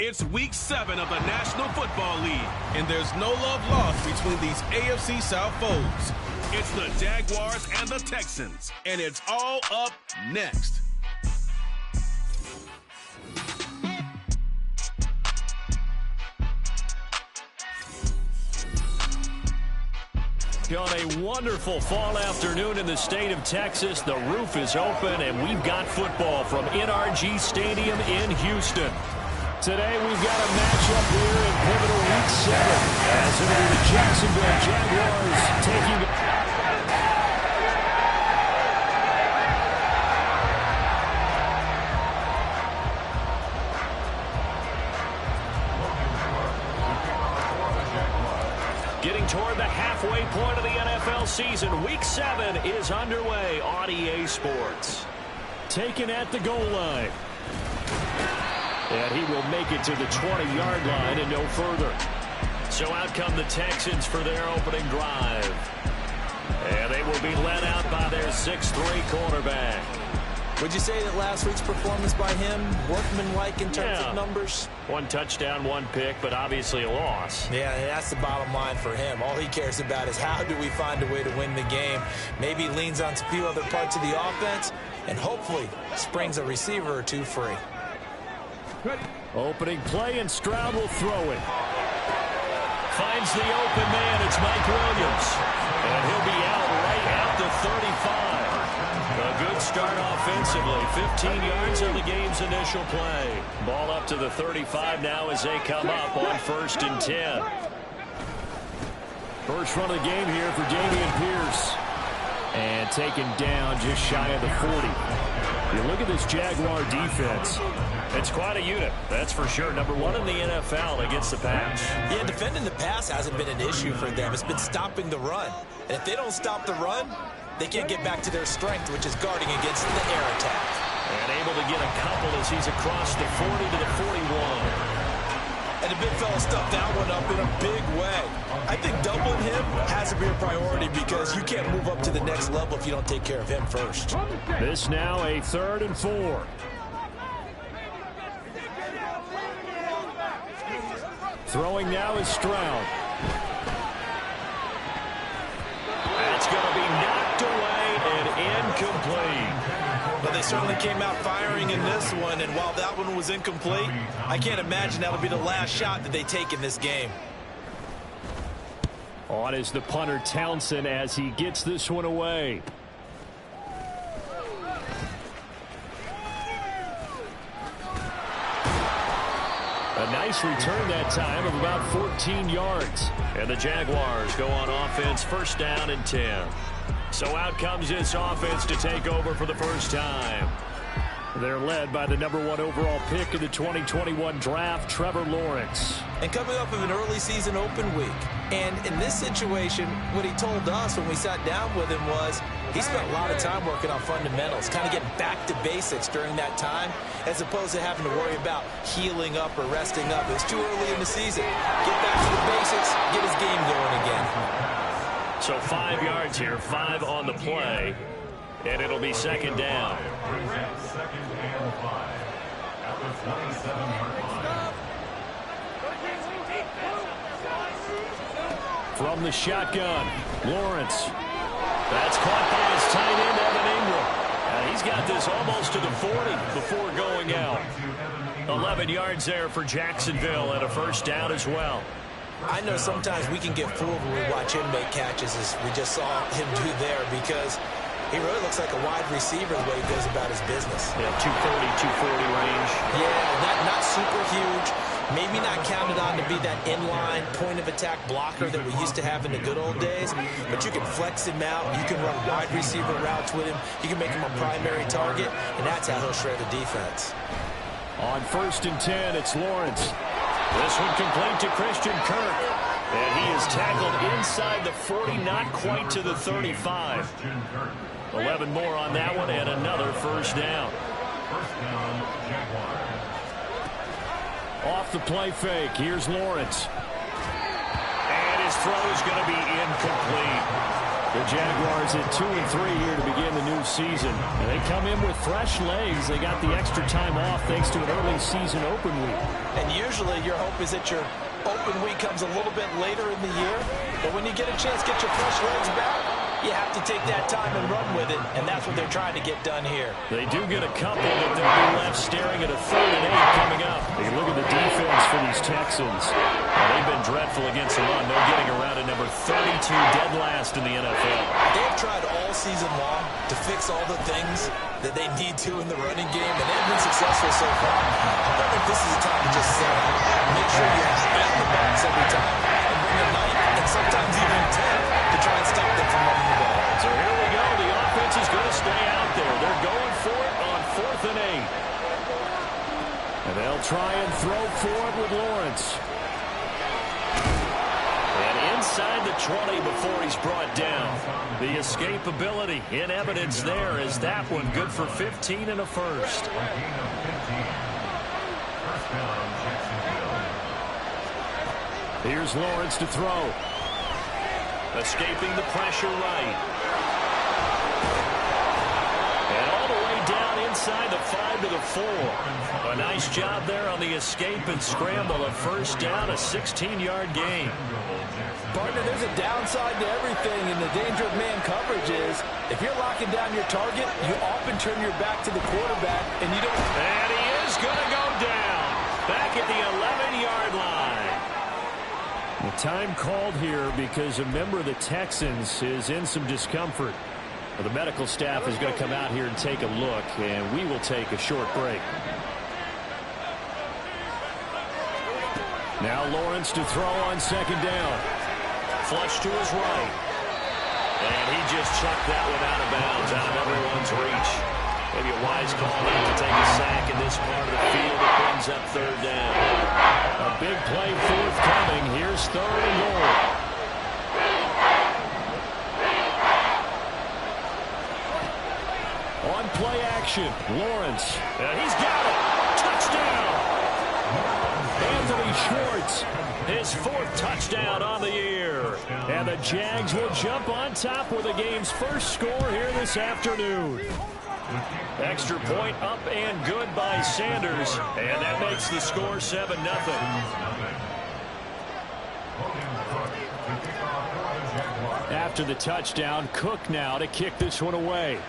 It's Week 7 of the National Football League, and there's no love lost between these AFC South foes. It's the Jaguars and the Texans, and it's all up next. On a wonderful fall afternoon in the state of Texas, the roof is open, and we've got football from NRG Stadium in Houston. Today, we've got a matchup here in pivotal Week 7, as it'll be the Jacksonville Jaguars taking... Getting toward the halfway point of the NFL season, Week 7 is underway on EA Sports. Taken at the goal line. And he will make it to the 20-yard line and no further. So out come the Texans for their opening drive. And they will be led out by their 6'3" quarterback. Would you say that last week's performance by him, workmanlike in terms of numbers? 1 touchdown, 1 pick, but obviously a loss. Yeah, and that's the bottom line for him. All he cares about is how do we find a way to win the game. Maybe leans on a few other parts of the offense, and hopefully springs a receiver or two free. Opening play, and Stroud will throw it. Finds the open man. It's Mike Williams. And he'll be out right at the 35. A good start offensively. 15 yards on the game's initial play. Ball up to the 35 now as they come up on 1st and 10. First run of the game here for Dameon Pierce. And taken down just shy of the 40. You look at this Jaguar defense. It's quite a unit, that's for sure. Number 1 in the NFL against the pass. Yeah, defending the pass hasn't been an issue for them. It's been stopping the run. And if they don't stop the run, they can't get back to their strength, which is guarding against the air attack. And able to get a couple as he's across the 40 to the 41. And the big fella stuffed that one up in a big way. I think doubling him has to be a priority because you can't move up to the next level if you don't take care of him first. This now a 3rd and 4. Throwing now is Stroud. That's going to be knocked away and incomplete. Well, they certainly came out firing in this one, and while that one was incomplete, I can't imagine that'll be the last shot that they take in this game. On is the punter Townsend as he gets this one away. A nice return that time of about 14 yards. And the Jaguars go on offense, 1st down and 10. So out comes this offense to take over for the first time. They're led by the number 1 overall pick in the 2021 draft, Trevor Lawrence. And coming up of an early season open week. And in this situation, what he told us when we sat down with him was he spent a lot of time working on fundamentals, kind of getting back to basics during that time, as opposed to having to worry about healing up or resting up. It's too early in the season. Get back to the basics, get his game going again. So 5 yards here, 5 on the play, and it'll be 2nd down. From the shotgun, Lawrence. That's caught by his tight end, Evan Ingram. And he's got this almost to the 40 before going out. 11 yards there for Jacksonville and a 1st down as well. I know sometimes we can get fooled when we watch him make catches, as we just saw him do there, because he really looks like a wide receiver the way he goes about his business. Yeah, 230, 240 range. Yeah, not super huge. Maybe not counted on to be that inline point-of-attack blocker that we used to have in the good old days, but you can flex him out. You can run wide receiver routes with him. You can make him a primary target, and that's how he'll shred the defense. On 1st and 10, it's Lawrence. This one complete to Christian Kirk. And he is tackled inside the 40, not quite to the 35. 11 more on that one, and another 1st down. Off the play fake, here's Lawrence. And his throw is going to be incomplete. The Jaguars at 2-3 here to begin the new season. And they come in with fresh legs. They got the extra time off thanks to an early season open week. And usually your hope is that your open week comes a little bit later in the year. But when you get a chance to get your fresh legs back, you have to take that time and run with it, and that's what they're trying to get done here. They do get a couple, but they'll be left staring at a 3rd and 8 coming up. They look at the defense for these Texans. They've been dreadful against the run. They're getting around at number 32, dead last in the NFL. They've tried all season long to fix all the things that they need to in the running game, and they've been successful so far. I don't think this is a time to just say, make sure you have the box every time and bring a 9 and sometimes even 10 to try and stop them from running the ball. So here we go. The offense is going to stay out there. They're going for it on 4th and 8. And they'll try and throw for it with Lawrence. And inside the 20 before he's brought down. The escapability in evidence there is that one good for 15 and a first. Here's Lawrence to throw. Escaping the pressure right. And all the way down inside the 5 to the 4. A nice job there on the escape and scramble. A first down, a 16-yard gain. Partner, there's a downside to everything, and the danger of man coverage is if you're locking down your target, you often turn your back to the quarterback, and you don't. And he is going to go down. Back at the 11-yard line. The time called here because a member of the Texans is in some discomfort. Well, the medical staff is going to come out here and take a look, and we will take a short break. Now Lawrence to throw on 2nd down. Flush to his right. And he just chucked that one out of bounds, out of everyone's reach. Maybe a wise call not to take a sack in this part of the field. It brings up 3rd down. A big play forthcoming. Here's 3rd and goal. On play action, Lawrence. And he's got it. Touchdown. Anthony Schwartz, his 4th touchdown on the year. And the Jags will jump on top with the game's first score here this afternoon. Extra point up and good by Sanders. And that makes the score 7-0. After the touchdown, Cook now to kick this one away.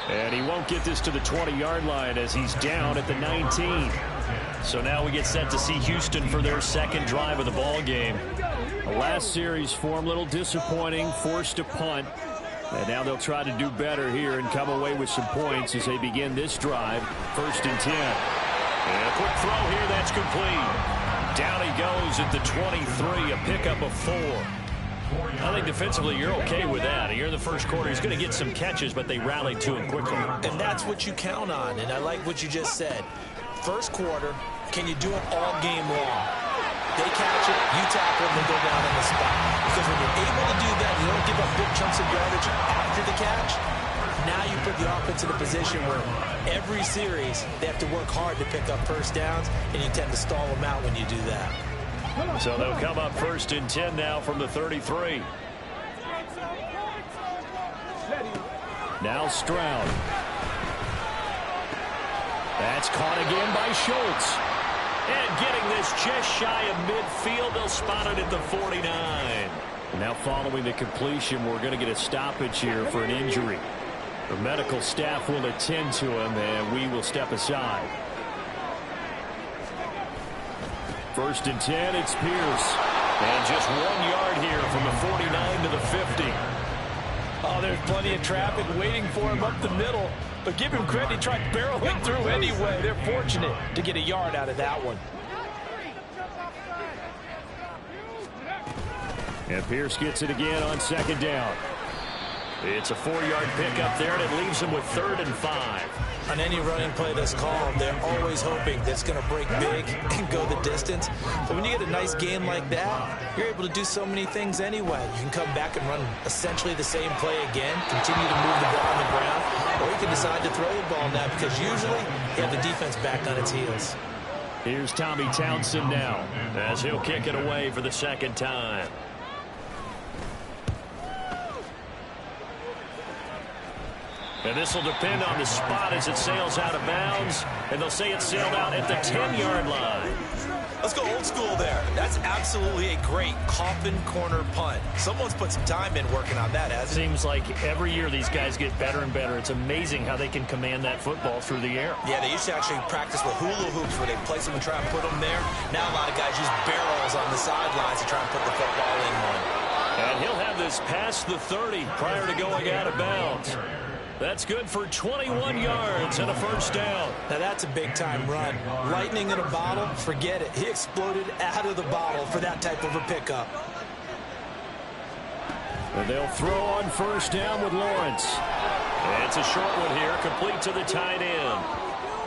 And he won't get this to the 20-yard line as he's down at the 19. So now we get set to see Houston for their 2nd drive of the ball game. The last series for him, a little disappointing, forced a punt. And now they'll try to do better here and come away with some points as they begin this drive. 1st and 10. And a quick throw here, that's complete. Down he goes at the 23, a pickup of 4. I think defensively you're okay with that. Here in the first quarter, he's going to get some catches, but they rallied to him quickly. And that's what you count on, and I like what you just said. First quarter, can you do it all game long? They catch it, you tackle them, they go down on the spot. Because when you're able to do that, you don't give up big chunks of yardage after the catch. Now you put the offense in a position where every series they have to work hard to pick up first downs, and you tend to stall them out when you do that. So they'll come up 1st and 10 now from the 33. Now Stroud. That's caught again by Schultz. And getting this just shy of midfield, they'll spot it at the 49. Now following the completion, we're going to get a stoppage here for an injury. The medical staff will attend to him, and we will step aside. 1st and 10, it's Pierce. And just 1 yard here from the 49 to the 50. Oh, there's plenty of traffic waiting for him up the middle. But give him credit, he tried barreling through anyway. They're fortunate to get a yard out of that one. And Pierce gets it again on 2nd down. It's a 4-yard pickup there, and it leaves him with 3rd and 5. On any running play that's called, they're always hoping that it's going to break big and go the distance. But when you get a nice game like that, you're able to do so many things anyway. You can come back and run essentially the same play again, continue to move the ball on the ground, or you can decide to throw the ball now because usually you have the defense back on its heels. Here's Tommy Townsend now as he'll kick it away for the 2nd time. And this will depend on the spot as it sails out of bounds. And they'll say it sailed out at the 10-yard line. Let's go old school there. That's absolutely a great coffin corner punt. Someone's put some time in working on that, hasn't it? Seems like every year these guys get better and better. It's amazing how they can command that football through the air. Yeah, they used to actually practice with hula hoops where they place them and try and put them there. Now a lot of guys use barrels on the sidelines to try and put the football in one. And he'll have this past the 30 prior to going out of bounds. That's good for 21 yards and a first down. Now that's a big-time run. Lightning in a bottle, forget it. He exploded out of the bottle for that type of a pickup. And they'll throw on first down with Lawrence. And it's a short one here, complete to the tight end.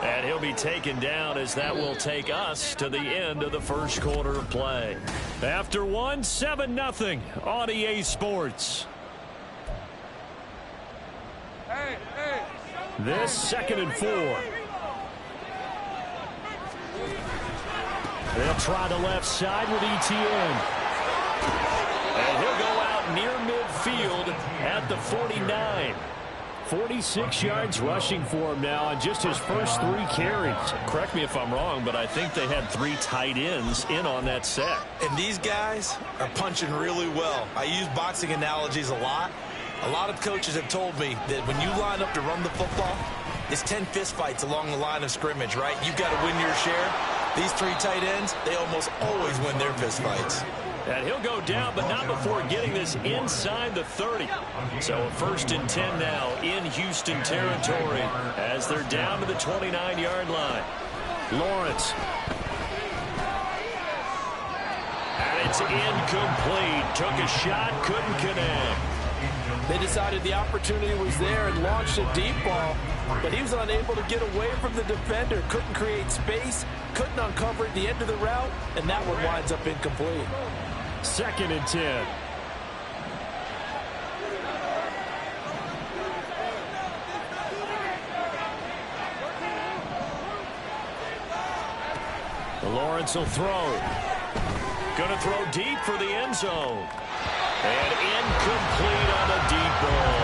And he'll be taken down as that will take us to the end of the first quarter of play. After one, 7-0 on EA Sports. This 2nd and 4. They'll try the left side with ETN. And he'll go out near midfield at the 49. 46 yards rushing for him now on just his first 3 carries. Correct me if I'm wrong, but I think they had 3 tight ends in on that set. And these guys are punching really well. I use boxing analogies a lot. A lot of coaches have told me that when you line up to run the football, it's 10 fistfights along the line of scrimmage, right? You've got to win your share. These 3 tight ends, they almost always win their fistfights. And he'll go down, but not before getting this inside the 30. So a 1st and 10 now in Houston territory as they're down to the 29-yard line. Lawrence. And it's incomplete. Took a shot, couldn't connect. They decided the opportunity was there and launched a deep ball, but he was unable to get away from the defender, couldn't create space, couldn't uncover at the end of the route, and that one winds up incomplete. 2nd and 10. Lawrence will throw. Gonna throw deep for the end zone. And incomplete on a deep ball.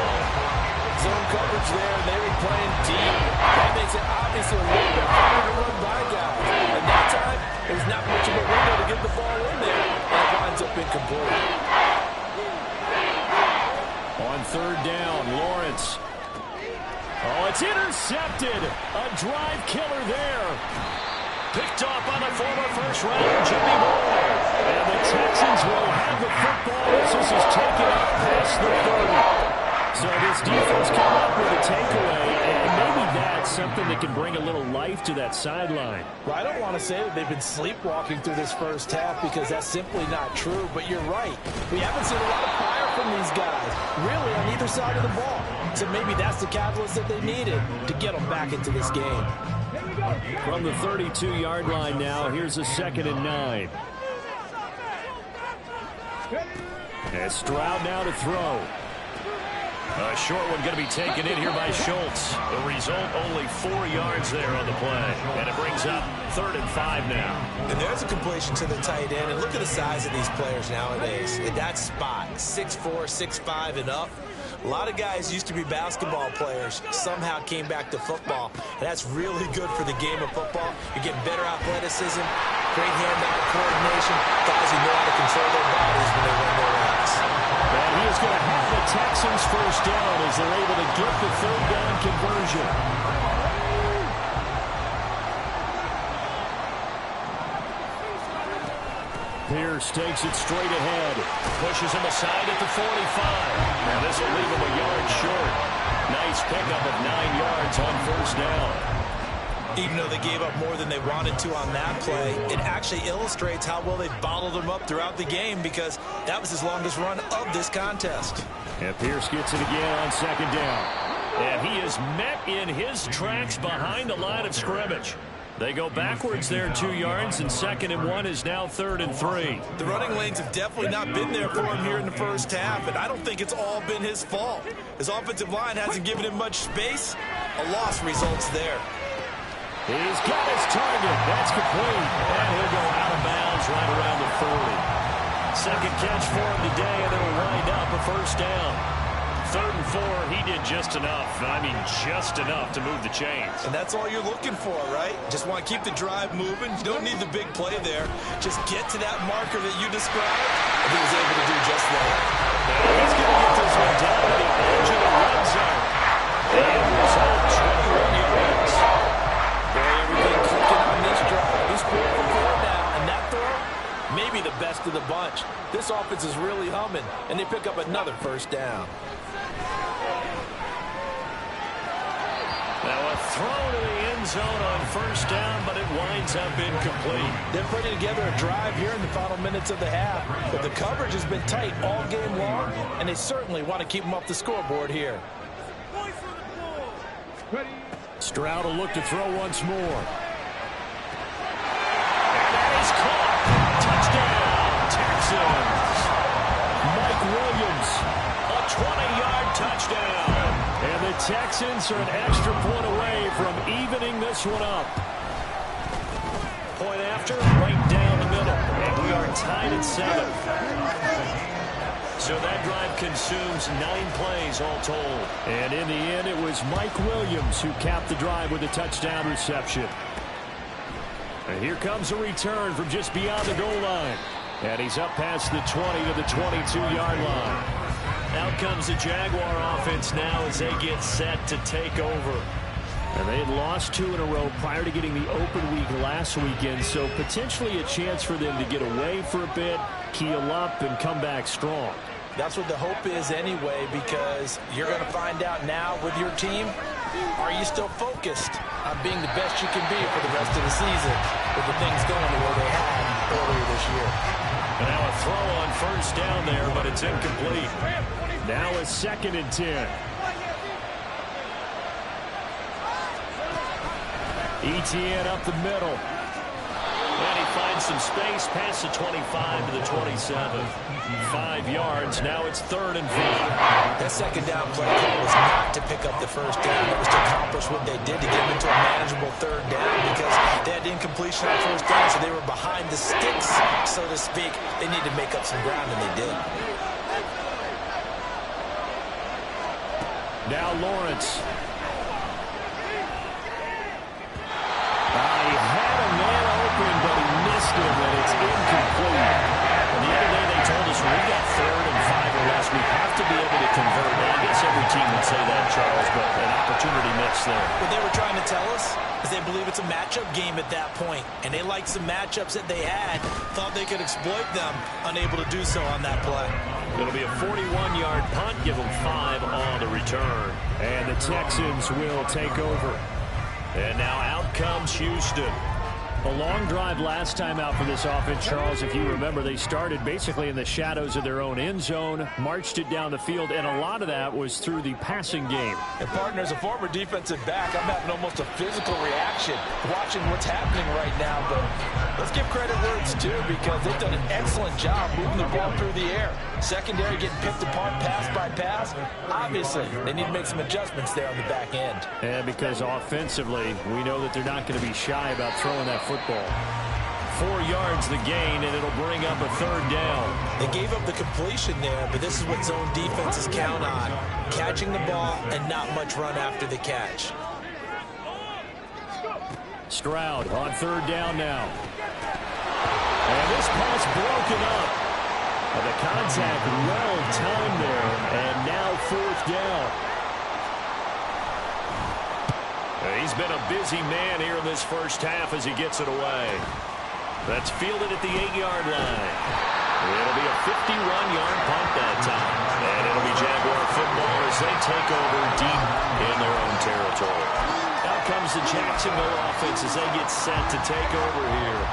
Zone coverage there, and they were playing deep. That makes it obviously a little bit harder to run by guys. And that time, there was not much of a window to get the ball in there, and it winds up incomplete. On 3rd down, Lawrence. Oh, it's intercepted. A drive killer there. Picked off on the former first-rounder, Jimmy Moore. And the Texans will have the football as this is taken up past the 30. So this defense came up with a takeaway, and maybe that's something that can bring a little life to that sideline. Well, I don't want to say that they've been sleepwalking through this first half because that's simply not true, but you're right. We haven't seen a lot of fire from these guys, really, on either side of the ball. So maybe that's the catalyst that they needed to get them back into this game. From the 32-yard line now, here's a 2nd and 9. And Stroud now to throw. A short one going to be taken in here by Schultz. The result, only 4 yards there on the play. And it brings up 3rd and 5 now. And there's a completion to the tight end. And look at the size of these players nowadays. At that spot, 6'4", 6'5", and up. A lot of guys used to be basketball players, somehow came back to football. And that's really good for the game of football. You're getting better athleticism, great hand-eye coordination, guys who know how to control their bodies when they run their routes. And he is going to have the Texans first down as they're able to get the 3rd down conversion. Pierce takes it straight ahead. Pushes him aside at the 45. Now this will leave him a yard short. Nice pickup of 9 yards on first down. Even though they gave up more than they wanted to on that play, it actually illustrates how well they bottled them up throughout the game because that was his longest run of this contest. And Pierce gets it again on 2nd down. And he is met in his tracks behind the line of scrimmage. They go backwards there 2 yards, and 2nd and 1 is now 3rd and 3. The running lanes have definitely not been there for him here in the first half, and I don't think it's all been his fault. His offensive line hasn't given him much space. A loss results there. He's got his target. That's complete. And he'll go out of bounds right around the 40. Second catch for him today, and it'll wind up a first down. 3rd and before, he did just enough. I mean, just enough to move the chains. And that's all you're looking for, right? Just want to keep the drive moving. You don't need the big play there. Just get to that marker that you described, and he was able to do just that. Now he's going to get this one down to the edge of the red zone. And result, 21 yards. Boy, everything clicking on this drive. He's 4 for 4 now, and that throw, maybe the best of the bunch. This offense is really humming, and they pick up another first down. Now a throw to the end zone on first down, but it winds up incomplete. They're putting together a drive here in the final minutes of the half, but the coverage has been tight all game long, and they certainly want to keep them off the scoreboard here. Stroud will look to throw once more. And that is caught. Touchdown, Texans. Mike Williams, a 20-yard touchdown. And the Texans are an extra point away from evening this one up. Point after, right down the middle. And we are tied at 7. So that drive consumes 9 plays all told. And in the end, it was Mike Williams who capped the drive with a touchdown reception. And here comes a return from just beyond the goal line. And he's up past the 20 to the 22-yard line. Out comes the Jaguar offense now as they get set to take over. And they had lost 2 in a row prior to getting the open week last weekend, so potentially a chance for them to get away for a bit, keel up, and come back strong. That's what the hope is anyway, because you're going to find out now with your team, are you still focused on being the best you can be for the rest of the season with the things going the way they had earlier this year? And now a throw on first down there, but it's incomplete. Now a 2nd and 10. ETN up the middle. And he finds some space past the 25 to the 27. 5 yards. Now it's 3rd and 5. That second down play call was not to pick up the first down. It was to accomplish what they did to get them into a manageable 3rd down because they had incompletion on first down, so they were behind the sticks, so to speak. They needed to make up some ground, and they did. Now Lawrence. He had a man open, but he missed him, and it's incomplete. And the other day they told us when we got 3rd and 5 or less, we have to be able to convert. Well, I guess every team would say that, Charles, but an opportunity missed there. What they were trying to tell us is they believe it's a matchup game at that point, and they liked some matchups that they had, thought they could exploit them, unable to do so on that play. It'll be a 41-yard punt, give them 5 on the return. And the Texans will take over. And now out comes Houston. A long drive last time out for this offense, Charles. If you remember, they started basically in the shadows of their own end zone, marched it down the field, and a lot of that was through the passing game. And partner, as a former defensive back, I'm having almost a physical reaction watching what's happening right now. But let's give credit where it's due because they've done an excellent job moving the ball through the air. Secondary getting picked apart pass by pass. Obviously, they need to make some adjustments there on the back end. And because offensively, we know that they're not going to be shy about throwing that football. 4 yards the gain, and it'll bring up a 3rd down. They gave up the completion there, but this is what zone defenses count on. Catching the ball and not much run after the catch. Stroud on 3rd down now. And this pass broken up. And the contact well timed there, and now 4th down. He's been a busy man here in this first half as he gets it away. That's fielded at the 8-yard line. It'll be a 51-yard punt that time. And it'll be Jaguar football as they take over deep in their own territory. Out comes the Jacksonville offense as they get set to take over here.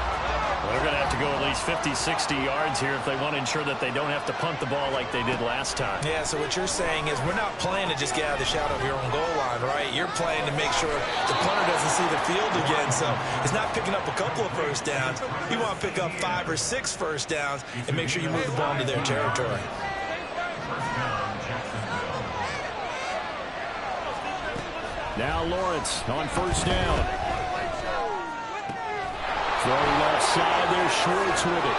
Well, they're going to have to go at least 50, 60 yards here if they want to ensure that they don't have to punt the ball like they did last time. Yeah, so what you're saying is we're not playing to just get out of the shadow of your own goal line, right? You're playing to make sure the punter doesn't see the field again. So it's not picking up a couple of first downs. You want to pick up 5 or 6 first downs and make sure you move the ball into their territory. Now Lawrence on 1st down. Throw left side there, Schwartz with it.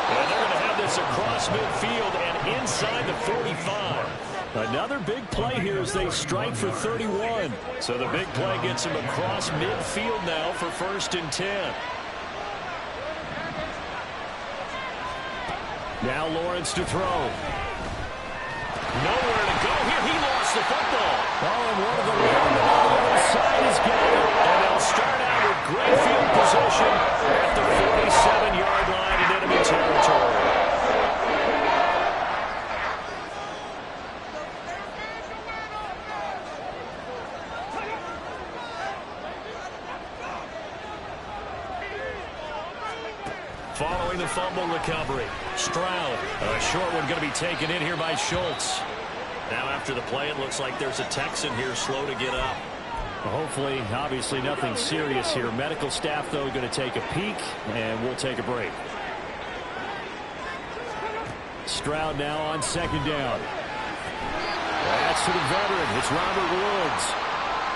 And they're going to have this across midfield and inside the 45. Another big play here as they strike for 31. So the big play gets him across midfield now for 1st and 10. Now Lawrence to throw. Nowhere to go here. He lost the football. Oh, and one of the linemen on the other side is getting it. And they'll start out with great field position at the 47-yard line in enemy territory. Following the fumble recovery, Stroud. A short one going to be taken in here by Schultz. Now after the play, it looks like there's a Texan here slow to get up. Well, hopefully, obviously nothing serious here. Medical staff, though, going to take a peek, and we'll take a break. Stroud now on 2nd down. That's to the veteran. It's Robert Woods.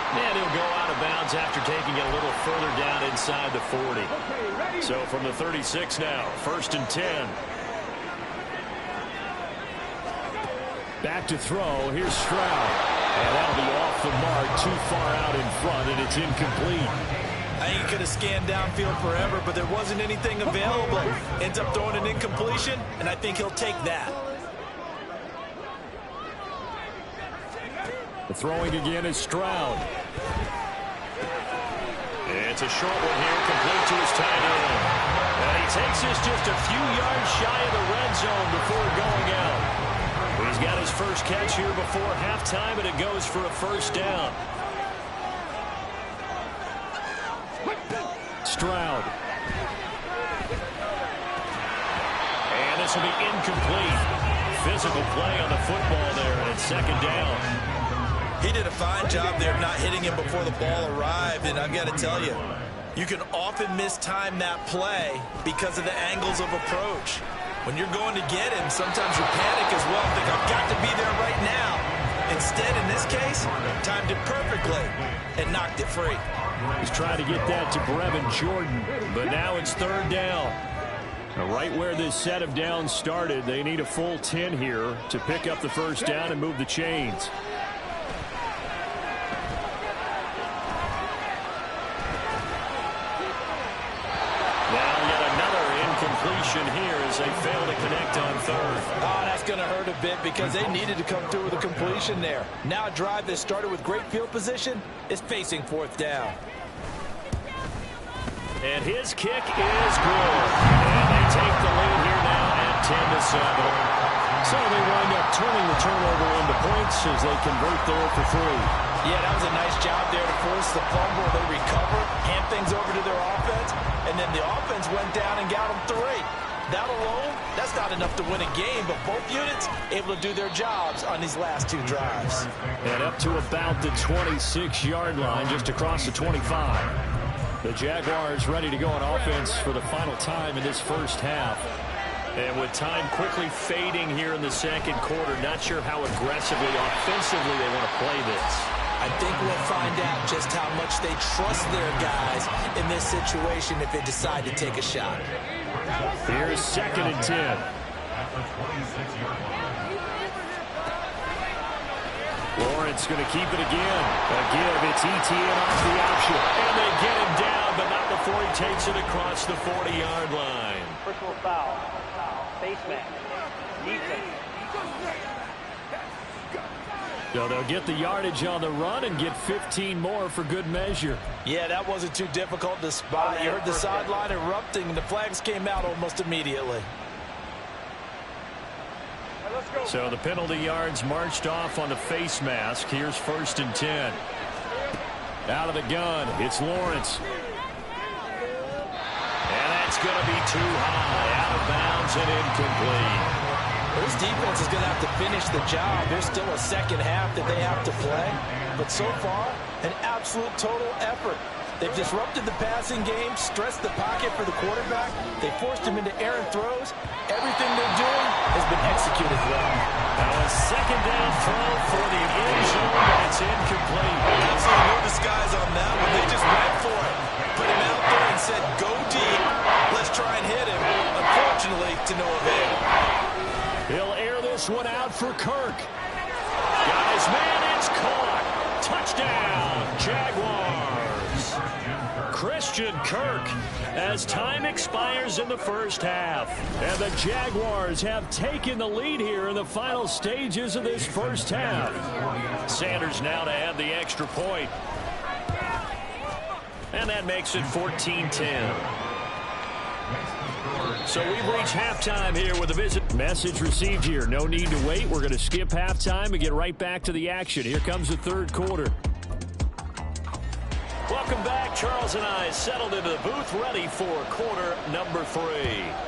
And he'll go out of bounds after taking it a little further down inside the 40. So from the 36 now, 1st and 10. Back to throw. Here's Stroud. And that'll be off the mark, too far out in front, and it's incomplete. I think he could have scanned downfield forever, but there wasn't anything available. Ends up throwing an incompletion, and I think he'll take that. The throwing again is Stroud. It's a short one here, complete to his tight end. And he takes this just a few yards shy of the red zone before going out. He's got his first catch here before halftime, and it goes for a 1st down. Stroud. And this will be incomplete. Physical play on the football there, and it's 2nd down. He did a fine job there of not hitting him before the ball arrived, and I've got to tell you, you can often mistime that play because of the angles of approach. When you're going to get him, sometimes you panic as well, think I've got to be there right now. Instead, in this case, timed it perfectly and knocked it free. He's trying to get that to Brevin Jordan, but now it's 3rd down. Now, right where this set of downs started, they need a full 10 here to pick up the 1st down and move the chains. Here as they fail to connect on 3rd. Oh, that's going to hurt a bit because they needed to come through with a completion there. Now a drive that started with great field position is facing 4th down. And his kick is good. And they take the lead here now at 10-7. So they wind up turning the turnover into points as they convert there for 3. Yeah, that was a nice job there to force the fumble. They recover, hand things over to their offense, and then the offense went down and got them 3. That alone, that's not enough to win a game, but both units able to do their jobs on these last 2 drives. And up to about the 26-yard line, just across the 25. The Jaguars ready to go on offense for the final time in this 1st half. And with time quickly fading here in the 2nd quarter, not sure how aggressively, offensively they want to play this. I think we'll find out just how much they trust their guys in this situation if they decide to take a shot. Here's 2nd and 10. Lawrence going to keep it again. A give, it's ETN off the option. And they get him down, but not before he takes it across the 40-yard line. Personal foul. Face mask. Defense. So they'll get the yardage on the run and get 15 more for good measure. Yeah, that wasn't too difficult to spot. You heard the sideline erupting, and the flags came out almost immediately. So the penalty yards marched off on the face mask. Here's 1st and 10. Out of the gun, it's Lawrence. And that's going to be too high, out of bounds and incomplete. This defense is going to have to finish the job. There's still a 2nd half that they have to play. But so far, an absolute total effort. They've disrupted the passing game, stressed the pocket for the quarterback. They forced him into errant throws. Everything they're doing has been executed well. Now a 2nd down throw for the end zone, but it's incomplete. Absolutely no disguise on that one. They just went for it. Put him out there and said, go deep. Let's try and hit him. Unfortunately, to no avail. He'll air this one out for Kirk. Jaguars. Christian Kirk as time expires in the first half. And the Jaguars have taken the lead here in the final stages of this first half. Sanders now to add the extra point. And that makes it 14-10. So we've reached halftime here with a visit. Message received here. No need to wait. We're going to skip halftime and get right back to the action. Here comes the third quarter. Welcome back. Charles and I settled into the booth ready for quarter number 3.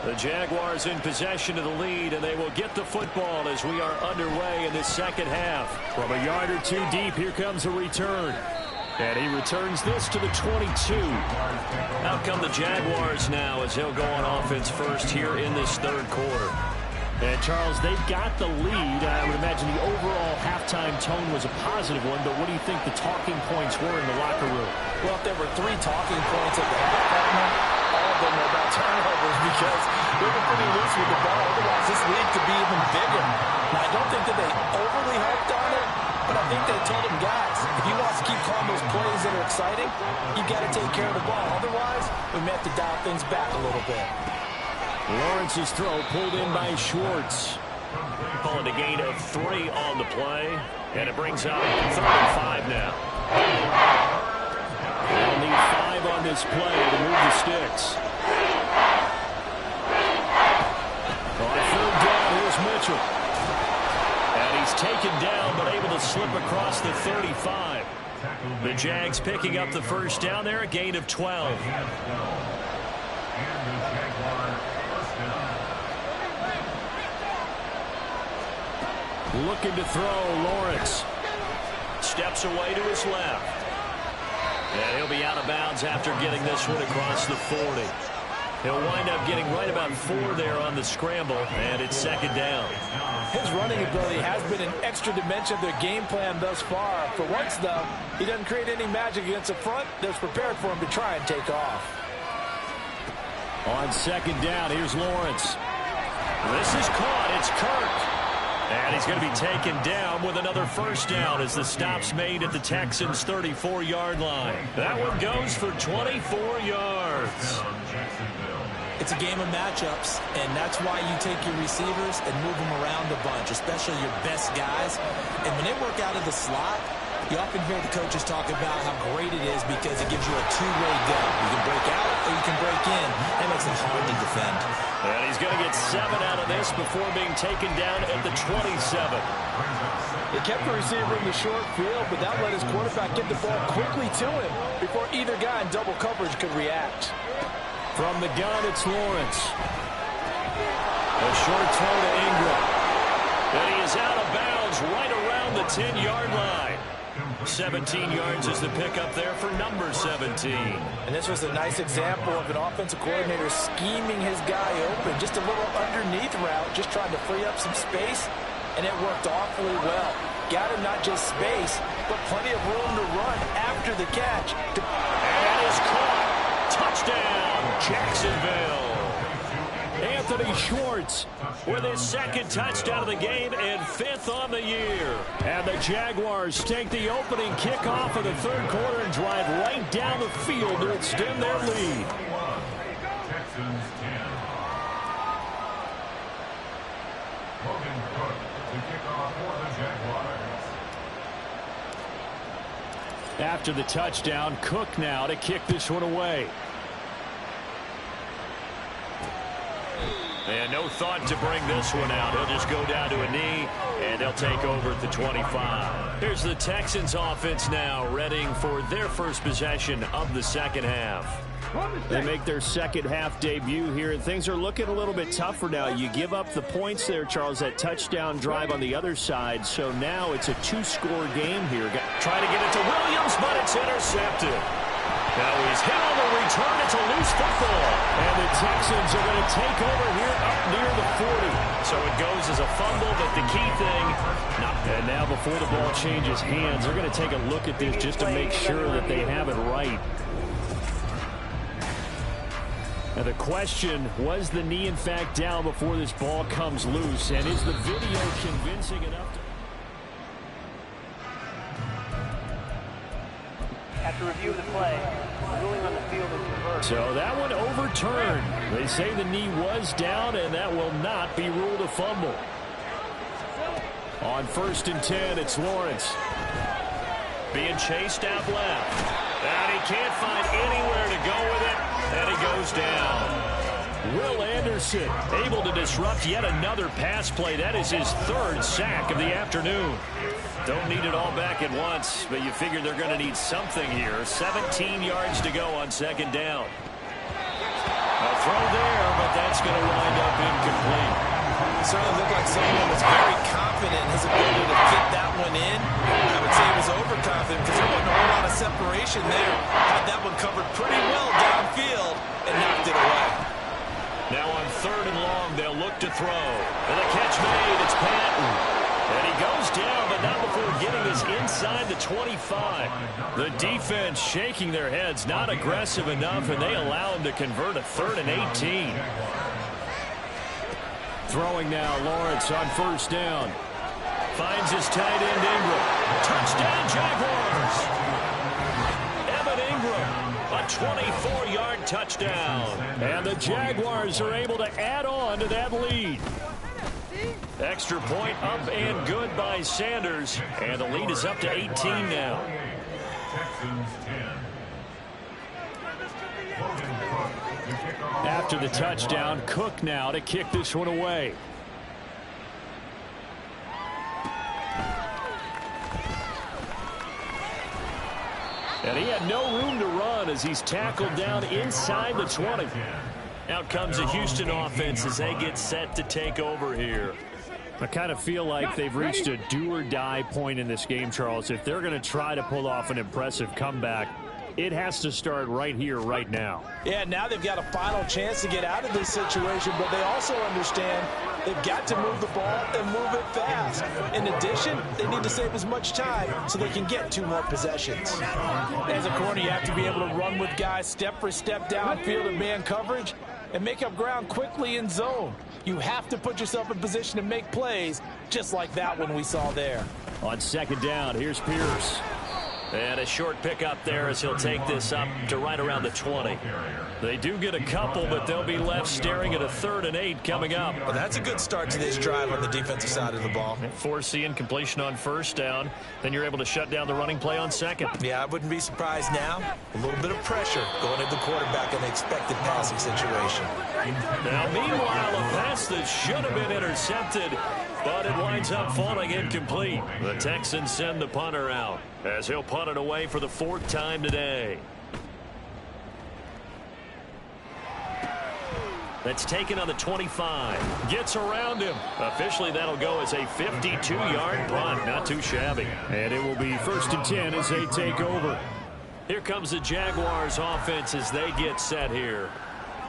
The Jaguars in possession of the lead, and they will get the football as we are underway in this second half. From a yard or two deep, here comes a return. And he returns this to the 22. Out come the Jaguars now as they'll go on offense first here in this third quarter. And, Charles, they've got the lead. I would imagine the overall halftime tone was a positive one, but what do you think the talking points were in the locker room? Well, if there were 3 talking points at the half, all of them were about turnovers because they were pretty loose with the ball. Otherwise, this lead could be even bigger. Now, I don't think that they overly harped on it, but I think they told them, guys, if you want to keep calling those plays that are exciting, you've got to take care of the ball. Otherwise, we may have to dial things back a little bit. Lawrence's throw pulled in by Schwartz. Calling a gain of 3 on the play. And it brings up 3rd and 5 now. They'll need 5 on this play to move the sticks. On 3rd down, here's Mitchell. And he's taken down, but able to slip across the 35. The Jags picking up the first down there, a gain of 12. Looking to throw, Lawrence. Steps away to his left. And he'll be out of bounds after getting this one across the 40. He'll wind up getting right about 4 there on the scramble, and it's 2nd down. His running ability has been an extra dimension of their game plan thus far. For once, though, he doesn't create any magic against the front that's prepared for him to try and take off. On 2nd down, here's Lawrence. This is caught. It's Kirk. And he's going to be taken down with another first down as the stop's made at the Texans' 34-yard line. That one goes for 24 yards. It's a game of matchups, and that's why you take your receivers and move them around a bunch, especially your best guys. And when they work out of the slot, you often hear the coaches talk about how great it is because it gives you a two-way go. You can break out or you can break in. That makes it hard to defend. And he's going to get 7 out of this before being taken down at the 27. They kept the receiver in the short field, but that let his quarterback get the ball quickly to him before either guy in double coverage could react. From the gun, it's Lawrence. A short throw to Ingram. And he is out of bounds right around the 10-yard line. 17 yards is the pickup there for number 17. And this was a nice example of an offensive coordinator scheming his guy open. Just a little underneath route, just trying to free up some space, and it worked awfully well. Got him not just space, but plenty of room to run after the catch. And that is caught. Touchdown, Jacksonville. Anthony Schwartz with his 2nd touchdown of the game and 5th on the year. And the Jaguars take the opening kickoff of the 3rd quarter and drive right down the field to extend their lead. After the touchdown, Cook now to kick this one away. And no thought to bring this one out. He'll just go down to a knee, and they'll take over at the 25. Here's the Texans offense now, readying for their first possession of the second half. They make their second half debut here, and things are looking a little bit tougher now. You give up the points there, Charles, that touchdown drive on the other side. So now it's a 2-score game here. Trying to get it to Williams, but it's intercepted. Now he's hit on the return. It's a loose football. And the Texans are going to take over here up near the 40. So it goes as a fumble, but the key thing, and now before the ball changes hands, they're going to take a look at this just to make sure that they have it right. Now the question, was the knee in fact down before this ball comes loose? And is the video convincing enough to... After review of the play, ruling on the field is reversed. So that one overturned. They say the knee was down, and that will not be ruled a fumble. On 1st and 10, it's Lawrence. Being chased out left. And he can't find anywhere to go with it, and he goes down. Will Anderson able to disrupt yet another pass play. That is his 3rd sack of the afternoon. Don't need it all back at once, but you figure they're going to need something here. 17 yards to go on 2nd down. A throw there, but that's going to wind up incomplete. It certainly looked like someone was very confident in his ability to get that one in. I would say he was overconfident because there wasn't a whole lot of separation there. Had that one covered pretty well downfield and knocked it away. Now on 3rd and long, they'll look to throw. And the catch made, it's Patton. And he goes down, but not before getting us inside the 25. The defense shaking their heads, not aggressive enough, and they allow him to convert a 3rd and 18. Throwing now, Lawrence on 1st down. Finds his tight end, Ingram. Touchdown, Jaguars! Evan Ingram, a 24-yard touchdown. And the Jaguars are able to add on to that lead. Extra point up and good by Sanders. And the lead is up to 18 now. After the touchdown, Cook now to kick this one away. And he had no room to run as he's tackled down inside the 20. Out comes the Houston offense as they get set to take over here. I kind of feel like they've reached a do-or-die point in this game, Charles. If they're going to try to pull off an impressive comeback, it has to start right here, right now. Yeah, now they've got a final chance to get out of this situation, but they also understand they've got to move the ball and move it fast. In addition, they need to save as much time so they can get 2 more possessions. As a corner, you have to be able to run with guys step for step downfield in man coverage and make up ground quickly in zone. You have to put yourself in position to make plays just like that one we saw there. On 2nd down, here's Pierce. And a short pickup there as he'll take this up to right around the 20. They do get a couple, but they'll be left staring at a 3rd and 8 coming up. Well, that's a good start to this drive on the defensive side of the ball. Forcing completion on 1st down. Then you're able to shut down the running play on 2nd. Yeah, I wouldn't be surprised now. A little bit of pressure going at the quarterback in the expected passing situation. Now, meanwhile, a pass that should have been intercepted, but it winds up falling incomplete. The Texans send the punter out as he'll punt it away for the 4th time today. That's taken on the 25. Gets around him. Officially, that'll go as a 52-yard punt. Not too shabby. And it will be 1st and 10 as they take over. Here comes the Jaguars offense as they get set here.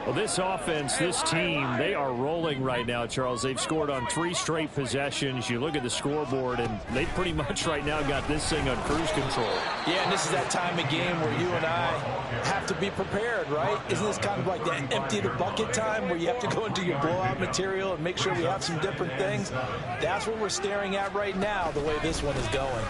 Well, this offense, this team, they are rolling right now, Charles. They've scored on 3 straight possessions. You look at the scoreboard, and they pretty much right now got this thing on cruise control. Yeah, and this is that time of game where you and I have to be prepared, right? Isn't this kind of like that empty the bucket time where you have to go into your blowout material and make sure we have some different things? That's what we're staring at right now, the way this one is going.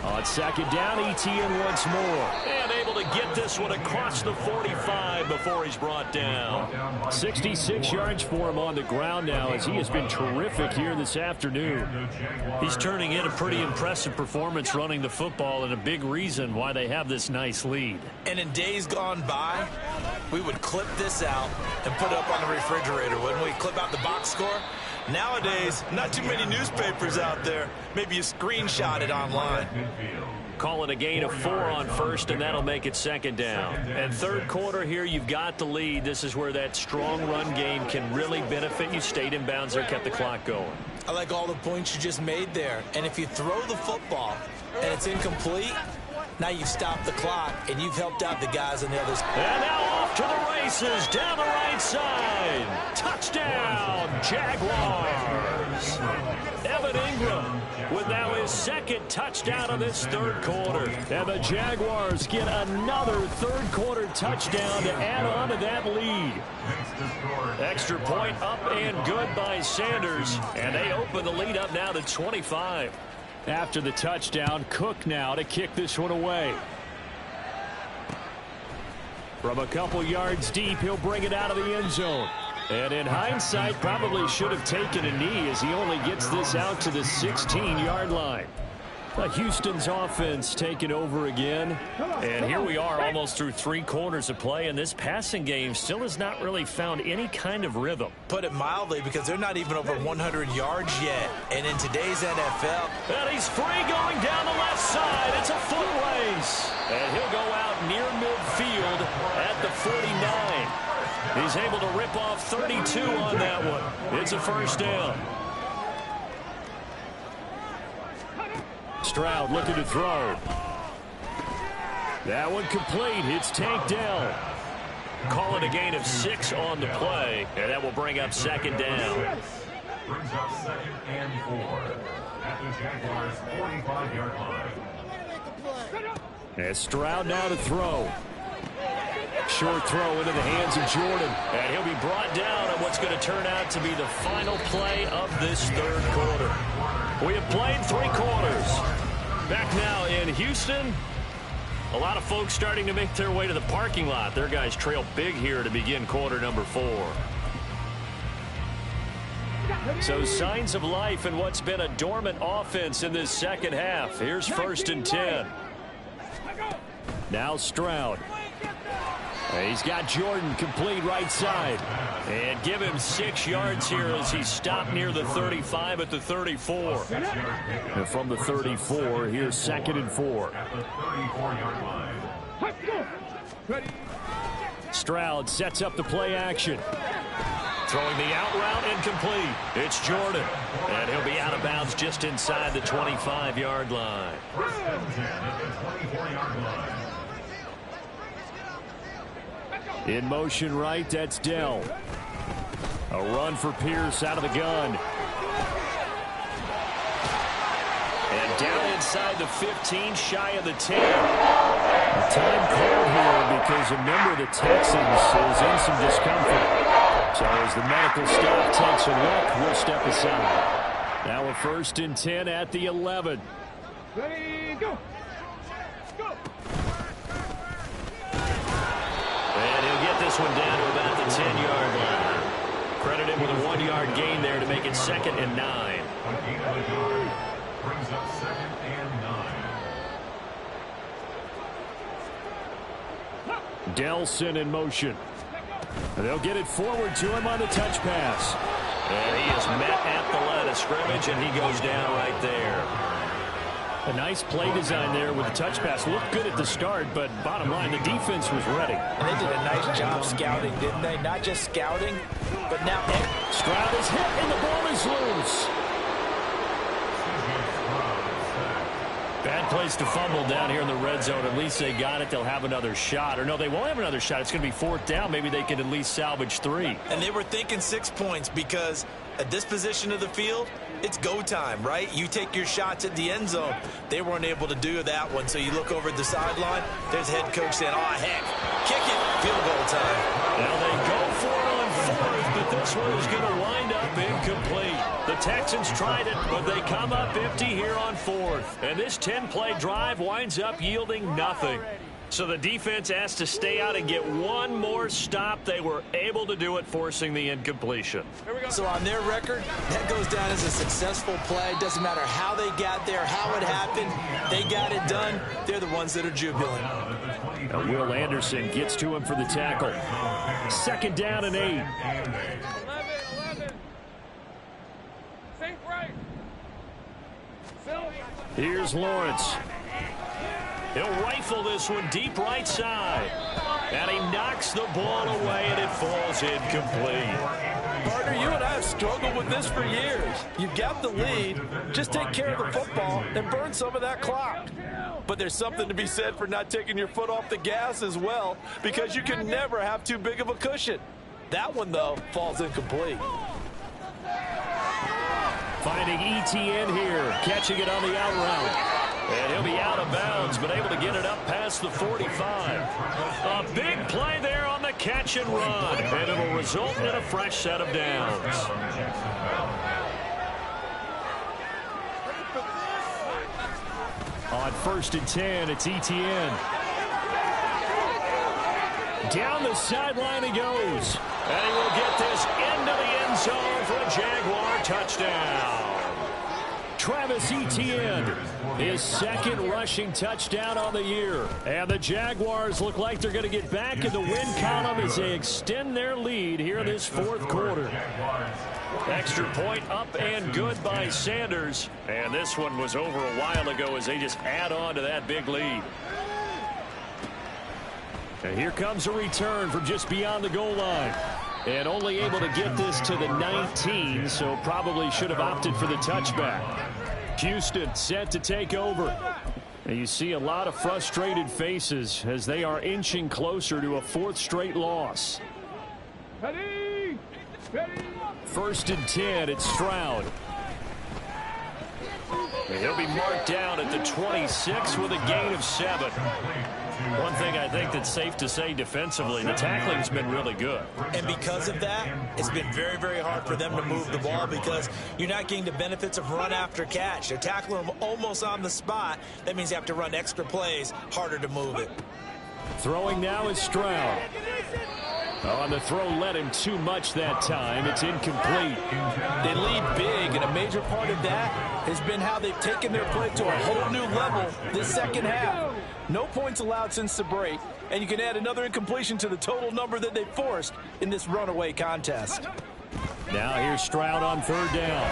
On 2nd down, Etienne once more. And able to get this one across the 45 before he's brought down. 66 yards for him on the ground now as he has been terrific here this afternoon. He's turning in a pretty impressive performance running the football and a big reason why they have this nice lead. And in days gone by, we would clip this out and put it up on the refrigerator, wouldn't we? Clip out the box score. Nowadays, not too many newspapers out there. Maybe you screenshot it online. Call it a gain of 4 on 1st, and that'll make it 2nd down. And 3rd quarter here, you've got the lead. This is where that strong run game can really benefit you. Stayed in bounds there, kept the clock going. I like all the points you just made there. And if you throw the football and it's incomplete, now you've stopped the clock, and you've helped out the guys on the other side. And now off to the races down the right side. Touchdown, Jaguars. Evan Ingram with now his 2nd touchdown of this 3rd quarter. And the Jaguars get another 3rd quarter touchdown to add on to that lead. Extra point up and good by Sanders. And they open the lead up now to 25. After the touchdown, Cook now to kick this one away. From a couple yards deep, he'll bring it out of the end zone. And in hindsight, probably should have taken a knee as he only gets this out to the 16-yard line. Houston's offense taking over again. And here we are almost through 3 quarters of play, and this passing game still has not really found any kind of rhythm. Put it mildly, because they're not even over 100 yards yet. And in today's NFL... And he's free going down the left side. It's a foot race. And he'll go out near midfield at the 49. He's able to rip off 32 on that one. It's a first down. Stroud looking to throw. That one complete. It's tanked down. Call it a gain of 6 on the play, and that will bring up second down. Brings up 2nd and 4 at the Jaguars' 45-yard line. And Stroud now to throw. Short throw into the hands of Jordan. And he'll be brought down on what's going to turn out to be the final play of this third quarter. We have played 3 quarters. Back now in Houston. A lot of folks starting to make their way to the parking lot. Their guys trail big here to begin quarter number 4. So signs of life in what's been a dormant offense in this second half. Here's 1st and 10. Now Stroud. He's got Jordan complete right side. And give him 6 yards here as he stopped near the 35 at the 34. And from the 34, here's 2nd and 4. Stroud sets up the play action. Throwing the out route incomplete. It's Jordan. And he'll be out of bounds just inside the 25-yard line. In motion right, that's Dell. A run for Pierce out of the gun. And down inside the 15, shy of the 10. A time called here because a member of the Texans is in some discomfort. So as the medical staff takes a look, we'll step aside. Now a 1st and 10 at the 11. Ready, go. And he'll get this one down to about the 10-yard line. Credit him with a 1-yard gain there to make it 2nd and 9. Brings up 2nd and 9. Delson in motion. They'll get it forward to him on the touch pass. And he is met at the line of scrimmage, and he goes down right there. A nice play design there with the touch pass. Looked good at the start, but bottom line, the defense was ready. And they did a nice job scouting, didn't they? Not just scouting, but now... Stroud is hit, and the ball is loose. Bad place to fumble down here in the red zone. At least they got it. They'll have another shot. Or no, they won't have another shot. It's going to be 4th down. Maybe they can at least salvage 3. And they were thinking 6 points because at this position of the field, it's go time, right? You take your shots at the end zone. They weren't able to do that one. So you look over at the sideline. There's head coach saying, oh, heck, kick it. Field goal time. Now they go for it on 4th, but this one is going to wind up incomplete. The Texans tried it, but they come up empty here on 4th. And this 10-play drive winds up yielding nothing. So the defense asked to stay out and get one more stop. They were able to do it, forcing the incompletion. So on their record, that goes down as a successful play. Doesn't matter how they got there, how it happened. They got it done. They're the ones that are jubilant. Now Will Anderson gets to him for the tackle. 2nd down and 8. 11. Think right. Here's Lawrence. He'll rifle this one deep right side. And he knocks the ball away, and it falls incomplete. Partner, you and I have struggled with this for years. You've got the lead. Just take care of the football and burn some of that clock. But there's something to be said for not taking your foot off the gas as well, because you can never have too big of a cushion. That one, though, falls incomplete. Finding ETN here, catching it on the out route. And he'll be out of bounds, but able to get it up past the 45. A big play there on the catch and run, and it'll result in a fresh set of downs. On 1st and 10, it's ETN. Down the sideline he goes. And he will get this into the end zone for a Jaguar touchdown. Travis Etienne, his second rushing touchdown on the year. And the Jaguars look like they're going to get back in the win column as they extend their lead here in this fourth quarter. Extra point up and good by Sanders. And this one was over a while ago as they just add on to that big lead. And here comes a return from just beyond the goal line. And only able to get this to the 19, so probably should have opted for the touchback. Houston set to take over. And you see a lot of frustrated faces as they are inching closer to a fourth straight loss. Ready? Ready? 1st and 10, it's Stroud. And he'll be marked down at the 26 with a gain of 7. One thing I think that's safe to say defensively, the tackling's been really good. And because of that, it's been very, very hard for them to move the ball because you're not getting the benefits of run after catch. They're tackling them almost on the spot. That means you have to run extra plays, harder to move it. Throwing now is Stroud. On the throw led him too much that time. It's incomplete. They lead big, and a major part of that has been how they've taken their play to a whole new level this second half. No points allowed since the break, and you can add another incompletion to the total number that they forced in this runaway contest. Now here's Stroud on 3rd down.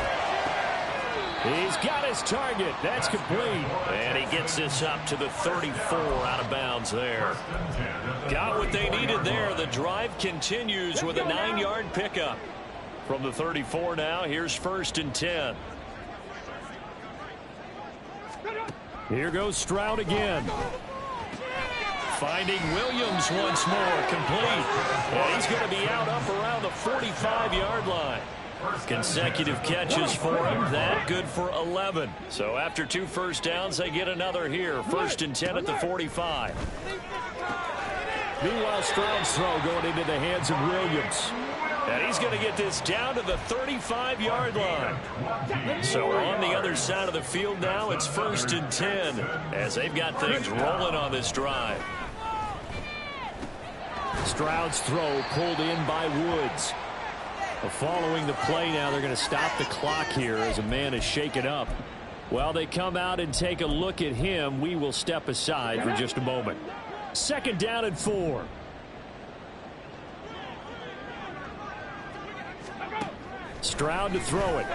He's got his target. That's complete. And he gets this up to the 34 out of bounds there. Got what they needed there. The drive continues with a 9-yard pickup. From the 34 now, here's 1st and 10. Here goes Stroud again. Finding Williams once more, complete. And he's going to be out up around the 45-yard line. Consecutive catches for him. That good for 11. So after 2 first downs, they get another here. 1st and 10 at the 45. Meanwhile, Stroud's throw going into the hands of Williams. And he's going to get this down to the 35-yard line. So on the other side of the field now, it's 1st and 10 as they've got things rolling on this drive. Stroud's throw pulled in by Woods. Following the play now, they're going to stop the clock here as a man is shaken up. While they come out and take a look at him, we will step aside for just a moment. 2nd down and 4. Stroud to throw it.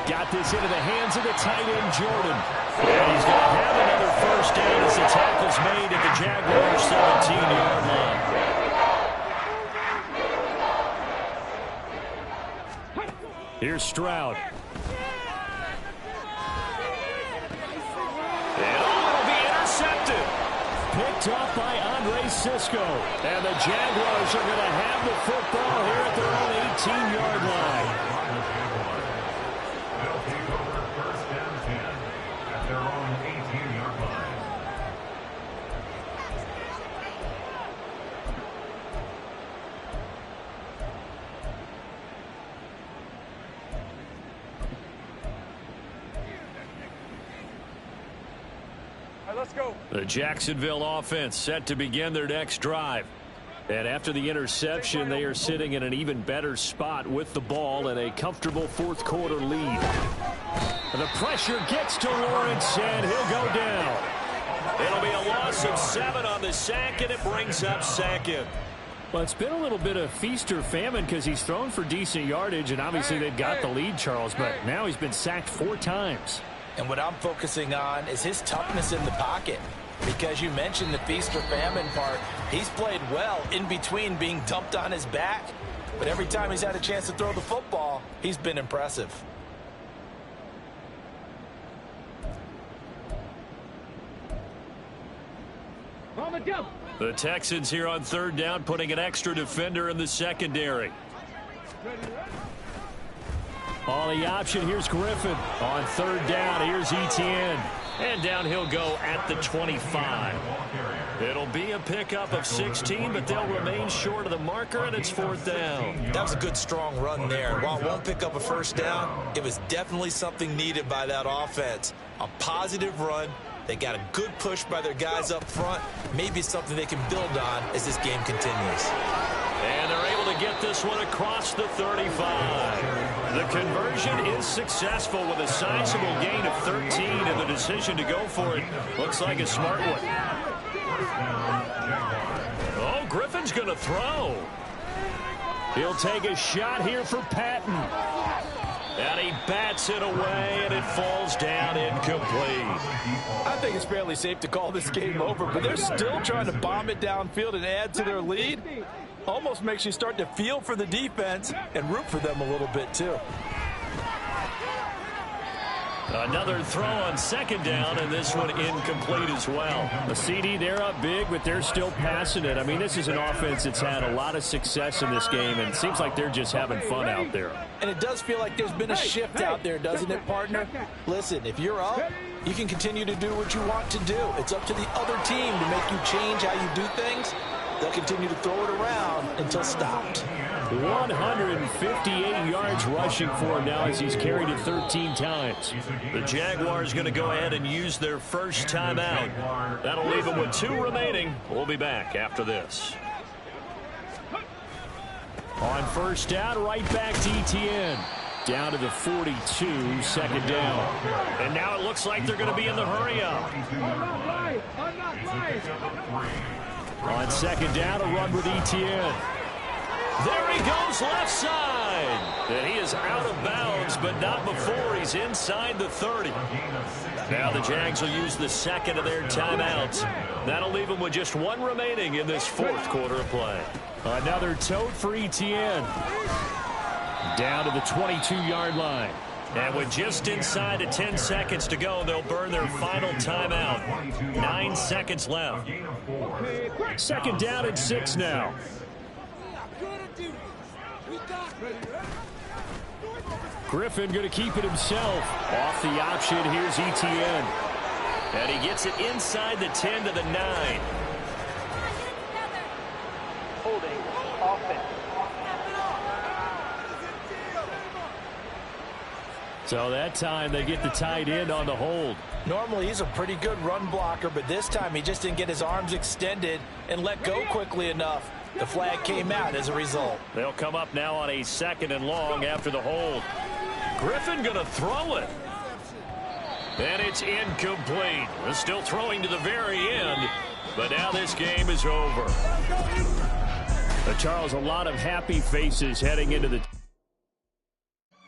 Got this into the hands of the tight end, Jordan. And he's going to have another 1st down as the tackle's made at the Jaguars' 17-yard line. Here's Stroud. And it'll be intercepted. Picked off by Andre Cisco. And the Jaguars are going to have the football here at their own 18-yard line. They'll take over 1st and 10 at their own 18-yard line. Let's go. The Jacksonville offense set to begin their next drive. And after the interception, they are sitting in an even better spot with the ball and a comfortable fourth quarter lead. And the pressure gets to Lawrence, and he'll go down. It'll be a loss of 7 on the sack, and it brings up 2nd. Well, it's been a little bit of feast or famine because he's thrown for decent yardage, and obviously they've got the lead, Charles, but now he's been sacked 4 times. And what I'm focusing on is his toughness in the pocket. Because you mentioned the feast or famine part. He's played well in between being dumped on his back. But every time he's had a chance to throw the football, he's been impressive. On the jump. The Texans here on 3rd down, putting an extra defender in the secondary. On the option, here's Griffin. On 3rd down, here's Etienne. And down he'll go at the 25. It'll be a pickup of 16, but they'll remain short of the marker, and it's 4th down. That was a good, strong run there. While it won't pick up a 1st down, it was definitely something needed by that offense. A positive run, They got a good push by their guys up front. Maybe something they can build on as this game continues. And they're able to get this one across the 35. The conversion is successful with a sizable gain of 13, and the decision to go for it looks like a smart one. Oh, Griffin's going to throw. He'll take a shot here for Patton. And he bats it away, and it falls down incomplete. I think it's fairly safe to call this game over, but they're still trying to bomb it downfield and add to their lead. Almost makes you start to feel for the defense and root for them a little bit, too. Another throw on second down, and this one incomplete as well. A CD, they're up big, but they're still passing it. I mean, this is an offense that's had a lot of success in this game, and it seems like they're just having fun out there. And it does feel like there's been a shift out there, doesn't it, partner? Listen, if you're up, you can continue to do what you want to do. It's up to the other team to make you change how you do things. They'll continue to throw it around until stopped. 158 yards rushing for him now as he's carried it 13 times. The Jaguars going to go ahead and use their first timeout. That'll leave them with 2 remaining. We'll be back after this. On first down, right back to Etienne. Down to the 42, second down. And now it looks like they're going to be in the hurry-up. On second down, a run with Etienne. There he goes left side. And he is out of bounds, but not before he's inside the 30. Now the Jags will use the second of their timeouts. That'll leave them with just 1 remaining in this 4th quarter of play. Another tote for Etienne. Down to the 22-yard line. And with just inside of 10 seconds to go, they'll burn their final timeout. 9 seconds left. Second down and 6 now. Griffin going to keep it himself. Off the option, here's Etienne. And he gets it inside the 10 to the 9. Holding offense. So that time they get the tight end on the hold. Normally he's a pretty good run blocker, but this time he just didn't get his arms extended and let go quickly enough. The flag came out as a result. They'll come up now on a 2nd and long after the hold. Griffin going to throw it. And it's incomplete. They're still throwing to the very end, but now this game is over. Charles, a lot of happy faces heading into the